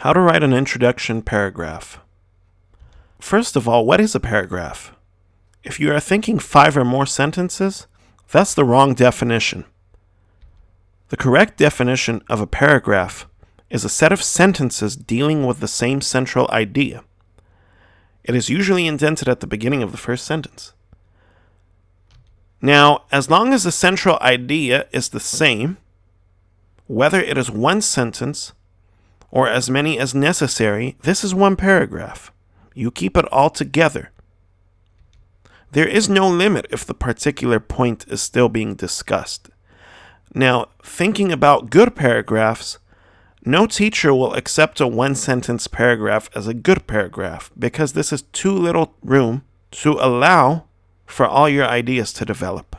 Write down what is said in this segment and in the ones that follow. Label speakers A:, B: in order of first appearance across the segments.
A: How to write an introduction paragraph. First of all, what is a paragraph? If you are thinking 5 or more sentences, that's the wrong definition. The correct definition of a paragraph is a set of sentences dealing with the same central idea. It is usually indented at the beginning of the first sentence. Now, as long as the central idea is the same, whether it is one sentence or as many as necessary, this is one paragraph. You keep it all together. There is no limit if the particular point is still being discussed. Now, thinking about good paragraphs, no teacher will accept a one-sentence paragraph as a good paragraph because this is too little room to allow for all your ideas to develop.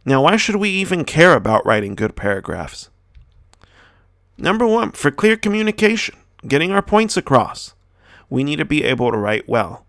A: Now, why should we even care about writing good paragraphs? Number 1, for clear communication, getting our points across. We need to be able to write well.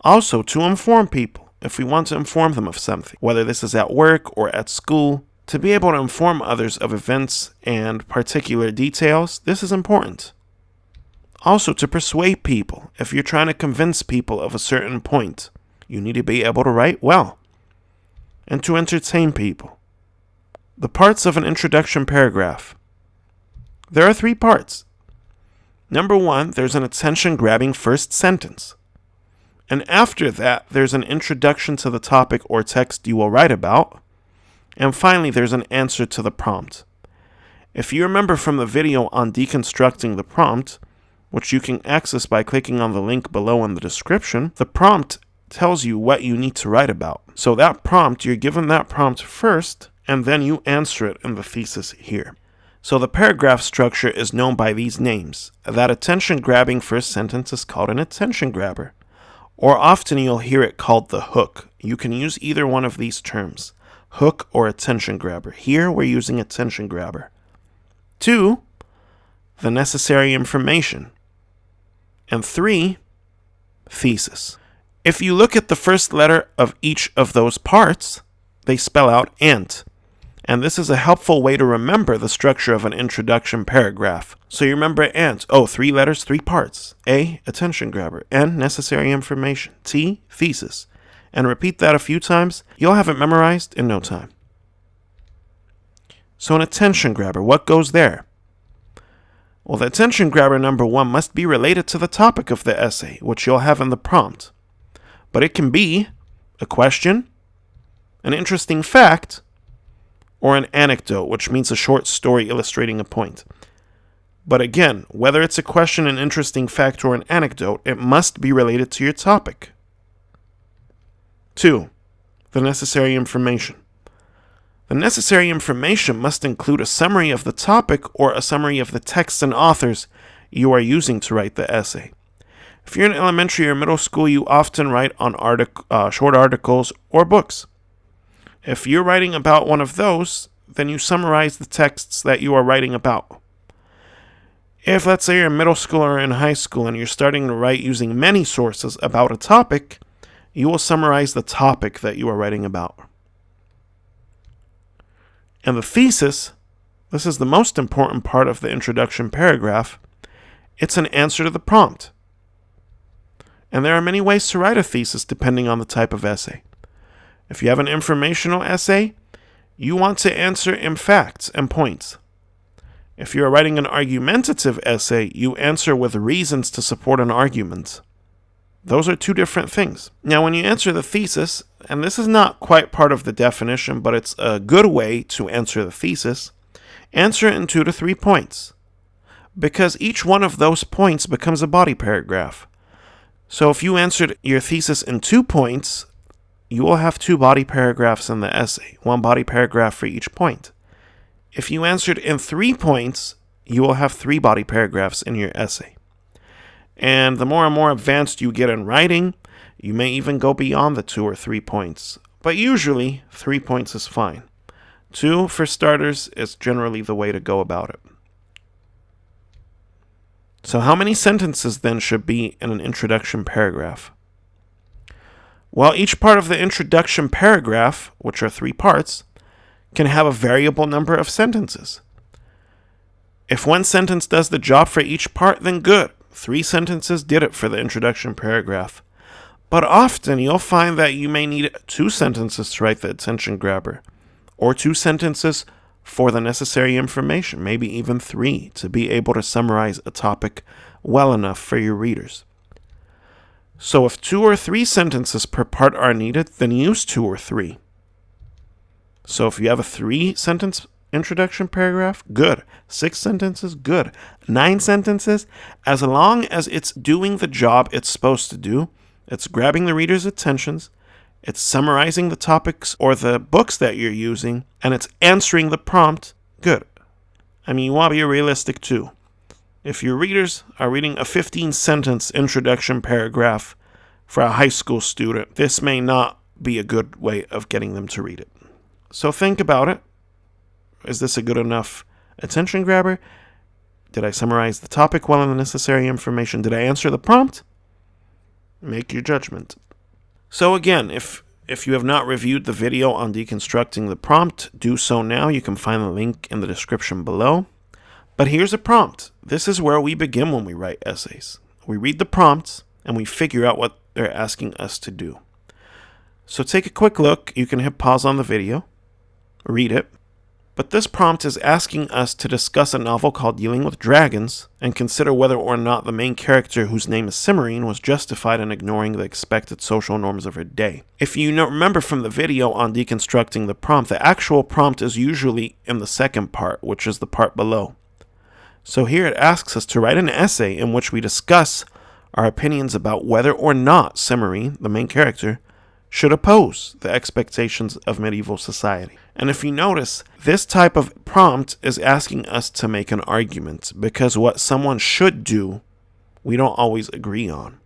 A: Also, to inform people, if we want to inform them of something, whether this is at work or at school, to be able to inform others of events and particular details, this is important. Also, to persuade people, if you're trying to convince people of a certain point, you need to be able to write well. And to entertain people. The parts of an introduction paragraph. There are 3 parts. Number 1, there's an attention-grabbing first sentence. And after that, there's an introduction to the topic or text you will write about. And finally, there's an answer to the prompt. If you remember from the video on deconstructing the prompt, which you can access by clicking on the link below in the description, the prompt tells you what you need to write about. So that prompt, you're given that prompt first, and then you answer it in the thesis here. So the paragraph structure is known by these names. That attention-grabbing first sentence is called an attention grabber. Or often you'll hear it called the hook. You can use either one of these terms, hook or attention grabber. Here we're using attention grabber. 2, the necessary information. And 3, thesis. If you look at the first letter of each of those parts, they spell out "ant." And this is a helpful way to remember the structure of an introduction paragraph. So you remember "ant." 3 letters, 3 parts. A, attention grabber. N, necessary information. T, thesis. And repeat that a few times. You'll have it memorized in no time. So an attention grabber, what goes there? Well, the attention grabber number 1 must be related to the topic of the essay, which you'll have in the prompt. But it can be a question, an interesting fact, or an anecdote, which means a short story illustrating a point. But again, whether it's a question, an interesting fact, or an anecdote, it must be related to your topic. 2, the necessary information. The necessary information must include a summary of the topic or a summary of the texts and authors you are using to write the essay. If you're in elementary or middle school, you often write on short articles or books. If you're writing about one of those, then you summarize the texts that you are writing about. If, let's say, you're in middle school or in high school and you're starting to write using many sources about a topic, you will summarize the topic that you are writing about. And the thesis, this is the most important part of the introduction paragraph, it's an answer to the prompt. And there are many ways to write a thesis depending on the type of essay. If you have an informational essay, you want to answer in facts and points. If you are writing an argumentative essay, you answer with reasons to support an argument. Those are 2 different things. Now, when you answer the thesis, and this is not quite part of the definition, but it's a good way to answer the thesis, answer it in 2 to 3 points. Because each one of those points becomes a body paragraph. So if you answered your thesis in 2 points, you will have 2 body paragraphs in the essay, 1 body paragraph for each point. If you answered in 3 points, you will have 3 body paragraphs in your essay. And the more and more advanced you get in writing, you may even go beyond the 2 or 3 points. But usually, 3 points is fine. 2, for starters, is generally the way to go about it. So how many sentences then should be in an introduction paragraph? Well, each part of the introduction paragraph, which are 3 parts, can have a variable number of sentences. If one sentence does the job for each part, then good. 3 sentences did it for the introduction paragraph. But often you'll find that you may need 2 sentences to write the attention grabber, or 2 sentences for the necessary information, maybe even 3 to be able to summarize a topic well enough for your readers. So if 2 or 3 sentences per part are needed, then use 2 or 3. So if you have a 3-sentence introduction paragraph, good. 6 sentences, good. 9 sentences, as long as it's doing the job it's supposed to do, it's grabbing the reader's attentions, it's summarizing the topics or the books that you're using, and it's answering the prompt, good. I mean, you want to be realistic too. If your readers are reading a 15-sentence introduction paragraph for a high school student, this may not be a good way of getting them to read it. So think about it. Is this a good enough attention grabber? Did I summarize the topic well in the necessary information? Did I answer the prompt? Make your judgment. So again, if you have not reviewed the video on deconstructing the prompt, do so now. You can find the link in the description below. But here's a prompt. This is where we begin when we write essays. We read the prompts and we figure out what they're asking us to do. So take a quick look. You can hit pause on the video, read it. But this prompt is asking us to discuss a novel called Dealing with Dragons and consider whether or not the main character, whose name is Cimmerine, was justified in ignoring the expected social norms of her day. If you remember from the video on deconstructing the prompt, the actual prompt is usually in the second part, which is the part below. So here it asks us to write an essay in which we discuss our opinions about whether or not Cimmerine, the main character, should oppose the expectations of medieval society. And if you notice, this type of prompt is asking us to make an argument, because what someone should do, we don't always agree on.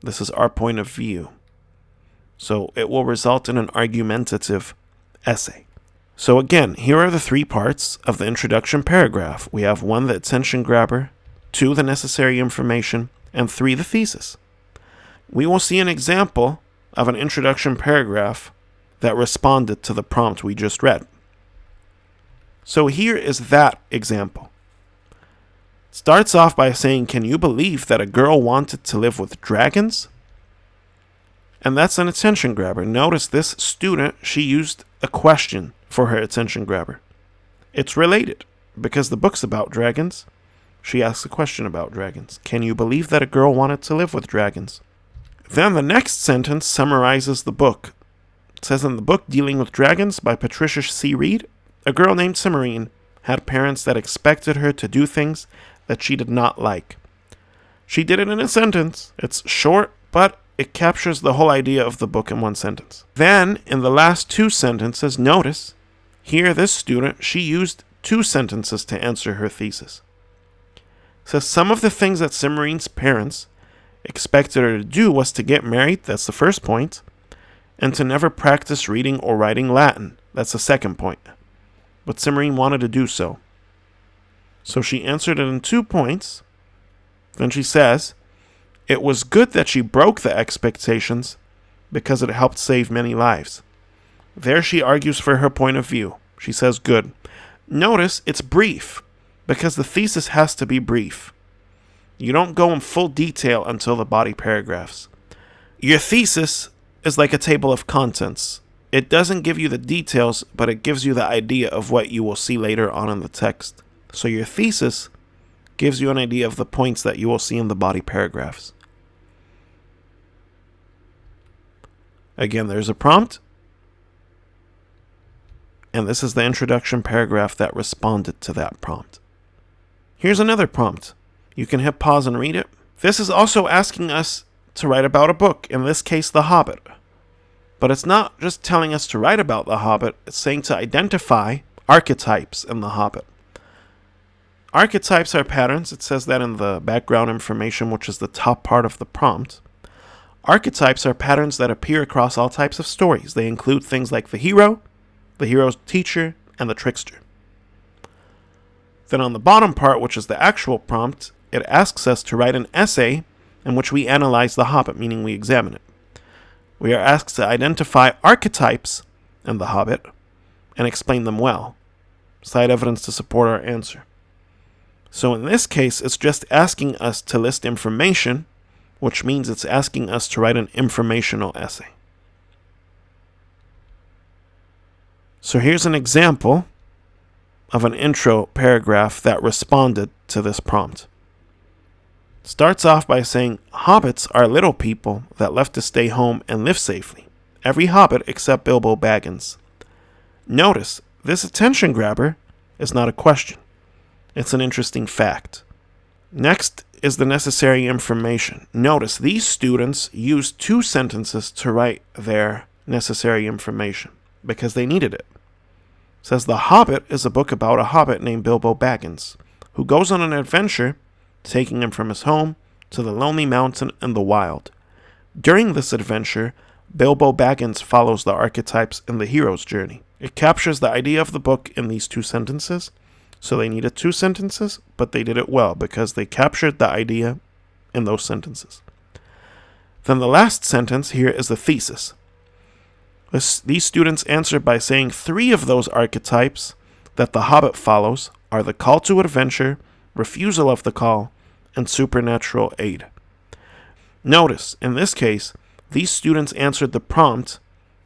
A: This is our point of view. So it will result in an argumentative essay. So again, here are the 3 parts of the introduction paragraph. We have 1, the attention grabber, 2, the necessary information, and 3, the thesis. We will see an example of an introduction paragraph that responded to the prompt we just read. So here is that example. It starts off by saying, "Can you believe that a girl wanted to live with dragons?" And that's an attention grabber. Notice this student, she used a question for her attention grabber. It's related, because the book's about dragons. She asks a question about dragons. Can you believe that a girl wanted to live with dragons? Then the next sentence summarizes the book. It says, in the book Dealing with Dragons by Patricia C. Reed, a girl named Cimmerine had parents that expected her to do things that she did not like. She did it in a sentence. It's short, but it captures the whole idea of the book in 1 sentence. Then, in the last 2 sentences, notice, here this student, she used 2 sentences to answer her thesis. It says, some of the things that Cimmerine's parents expected her to do was to get married, that's the first point, and to never practice reading or writing Latin, that's the second point. But Cimmerine wanted to do so. So she answered it in 2 points. Then she says, it was good that she broke the expectations because it helped save many lives. There she argues for her point of view. She says good. Notice it's brief, because the thesis has to be brief. You don't go in full detail until the body paragraphs. Your thesis is like a table of contents. It doesn't give you the details, but it gives you the idea of what you will see later on in the text. So your thesis gives you an idea of the points that you will see in the body paragraphs. Again, there's a prompt. And this is the introduction paragraph that responded to that prompt. Here's another prompt. You can hit pause and read it. This is also asking us to write about a book, in this case, The Hobbit. But it's not just telling us to write about The Hobbit, it's saying to identify archetypes in The Hobbit. Archetypes are patterns. It says that in the background information, which is the top part of the prompt. Archetypes are patterns that appear across all types of stories. They include things like the hero, the hero's teacher, and the trickster. Then on the bottom part, which is the actual prompt, it asks us to write an essay in which we analyze The Hobbit, meaning we examine it. We are asked to identify archetypes in The Hobbit and explain them well. Cite evidence to support our answer. So in this case, it's just asking us to list information, which means it's asking us to write an informational essay. So here's an example of an intro paragraph that responded to this prompt. Starts off by saying, hobbits are little people that left to stay home and live safely. Every hobbit except Bilbo Baggins. Notice, this attention grabber is not a question. It's an interesting fact. Next is the necessary information. Notice, these students used 2 sentences to write their necessary information because they needed it. It says, The Hobbit is a book about a hobbit named Bilbo Baggins, who goes on an adventure, taking him from his home to the lonely mountain in the wild. During this adventure, Bilbo Baggins follows the archetypes in the hero's journey. It captures the idea of the book in these 2 sentences, so they needed 2 sentences, but they did it well because they captured the idea in those sentences. Then the last sentence here is the thesis. These students answered by saying 3 of those archetypes that the Hobbit follows are the call to adventure, refusal of the call, and supernatural aid. Notice, in this case, these students answered the prompt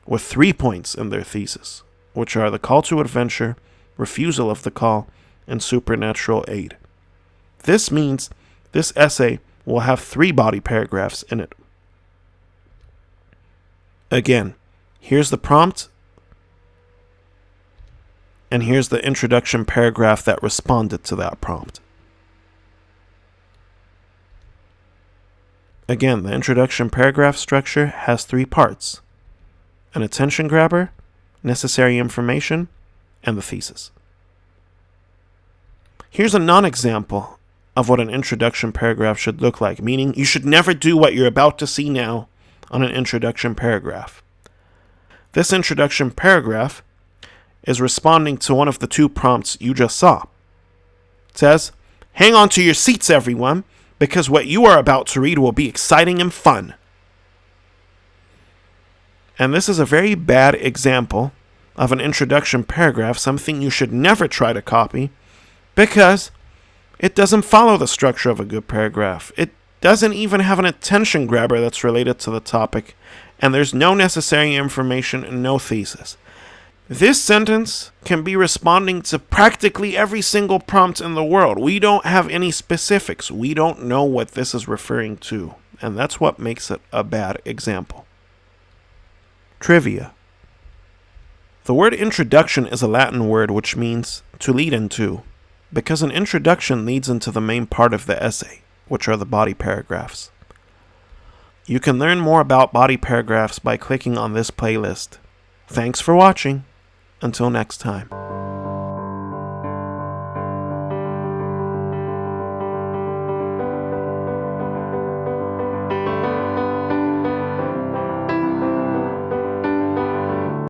A: with 3 points in their thesis, which are the call to adventure, refusal of the call, and supernatural aid. This means this essay will have 3 body paragraphs in it. Again, here's the prompt, and here's the introduction paragraph that responded to that prompt. Again, the introduction paragraph structure has 3 parts: an attention grabber, necessary information, and the thesis. Here's a non-example of what an introduction paragraph should look like, meaning you should never do what you're about to see now on an introduction paragraph. This introduction paragraph is responding to one of the 2 prompts you just saw. It says, hang on to your seats, everyone, because what you are about to read will be exciting and fun. And this is a very bad example of an introduction paragraph, something you should never try to copy, because it doesn't follow the structure of a good paragraph. It doesn't even have an attention grabber that's related to the topic, and there's no necessary information and no thesis. This sentence can be responding to practically every single prompt in the world. We don't have any specifics. We don't know what this is referring to, and that's what makes it a bad example. Trivia. The word introduction is a Latin word which means to lead into, because an introduction leads into the main part of the essay, which are the body paragraphs. You can learn more about body paragraphs by clicking on this playlist. Thanks for watching. Until next time.